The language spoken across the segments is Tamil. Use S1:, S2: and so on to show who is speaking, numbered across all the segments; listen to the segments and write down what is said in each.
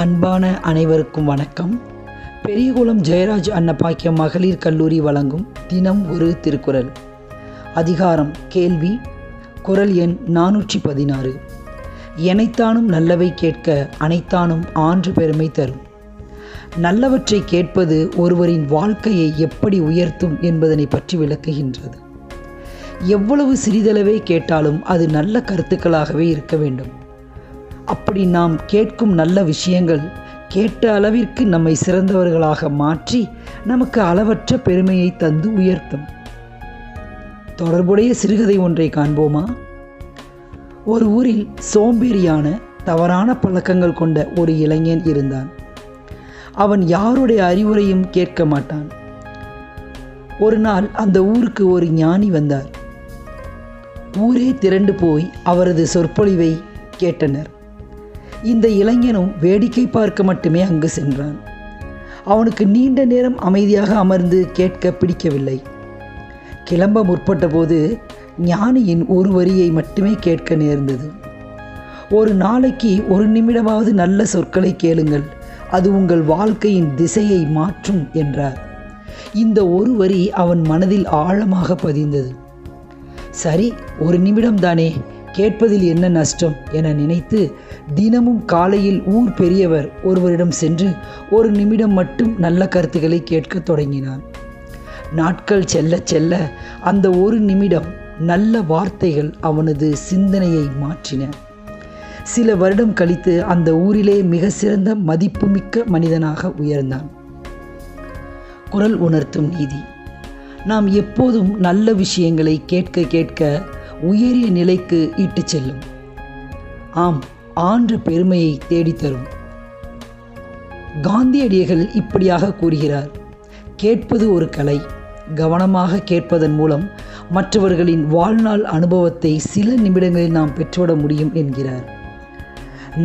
S1: அன்பான அனைவருக்கும் வணக்கம். பெரியகுளம் ஜெயராஜ் அன்னபாக்கியம் மகளிர் கல்லூரி வழங்கும் தினம் ஒரு திருக்குறள். அதிகாரம் கேள்வி. குறள் எண் 416. எனைத்தானும் நல்லவை கேட்க அனைத்தானும் ஆன்று பெருமை தரும். நல்லவற்றை கேட்பது ஒருவரின் வாழ்க்கையை எப்படி உயர்த்தும் என்பதனை பற்றி விளக்குகின்றது. எவ்வளவு சிறிதளவே கேட்டாலும் அது நல்ல கருத்துக்களாகவே இருக்க வேண்டும். அப்படி நாம் கேட்கும் நல்ல விஷயங்கள் கேட்ட அளவிற்கு நம்மை சிறந்தவர்களாக மாற்றி நமக்கு அளவற்ற பெருமையை தந்து உயர்த்தும். தொடர்புடைய சிறுகதை ஒன்றை காண்போமா? ஒரு ஊரில் சோம்பேறியான தவறான பழக்கங்கள் கொண்ட ஒரு இளைஞன் இருந்தான். அவன் யாருடைய அறிவுரையும் கேட்க மாட்டான். ஒரு நாள் அந்த ஊருக்கு ஒரு ஞானி வந்தார். ஊரே திரண்டு போய் அவரது சொற்பொழிவை கேட்டனர். இந்த இளைஞனும் வேடிக்கை பார்க்க மட்டுமே அங்கு சென்றான். அவனுக்கு நீண்ட நேரம் அமைதியாக அமர்ந்து கேட்க பிடிக்கவில்லை. கிளம்ப முற்பட்ட போது ஞானியின் ஒரு வரியை மட்டுமே கேட்க நேர்ந்தது. ஒரு நாளைக்கு 1 நிமிடமாவது நல்ல சொற்களை கேளுங்கள், அது உங்கள் வாழ்க்கையின் திசையை மாற்றும் என்றார். இந்த ஒரு வரி அவன் மனதில் ஆழமாக பதிந்தது. சரி, 1 நிமிடம்தானே, கேட்பதில் என்ன நஷ்டம் என நினைத்து தினமும் காலையில் ஊர் பெரியவர் ஒருவரிடம் சென்று 1 நிமிடம் மட்டும் நல்ல கருத்துக்களை கேட்க தொடங்கினான். நாட்கள் செல்ல செல்ல அந்த 1 நிமிடம் நல்ல வார்த்தைகள் அவனது சிந்தனையை மாற்றின. சில வருடம் கழித்து அந்த ஊரிலே மிக சிறந்த மதிப்புமிக்க மனிதனாக உயர்ந்தான். குறள் உணர்த்தும் நீதி. நாம் எப்போதும் நல்ல விஷயங்களை கேட்க கேட்க உயரிய நிலைக்கு இட்டு செல்லும். ஆம், ஆன்ற பெருமையை தேடித்தரும். காந்தியடிகள் இப்படியாக கூறுகிறார்: கேட்பது ஒரு கலை. கவனமாக கேட்பதன் மூலம் மற்றவர்களின் வாழ்நாள் அனுபவத்தை சில நிமிடங்களில் நாம் பெற்றுவிட முடியும் என்கிறார்.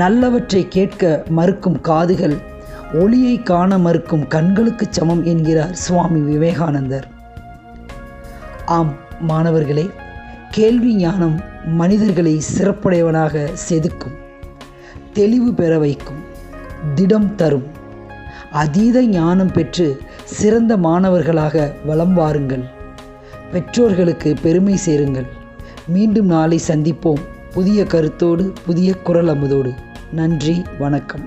S1: நல்லவற்றை கேட்க மறுக்கும் காதுகள் ஒளியை காண மறுக்கும் கண்களுக்கு சமம் என்கிறார் சுவாமி விவேகானந்தர். ஆம் மாணவர்களே, கேள்வி ஞானம் மனிதர்களை சிறப்புடையவனாக செதுக்கும், தெளிவு பெற வைக்கும், திடம் தரும். அதீத ஞானம் பெற்று சிறந்த மாணவர்களாக வலம் வாருங்கள். பெற்றோர்களுக்கு பெருமை சேருங்கள். மீண்டும் நாளை சந்திப்போம் புதிய கருத்தோடு, புதிய குறள் அமுதோடு. நன்றி, வணக்கம்.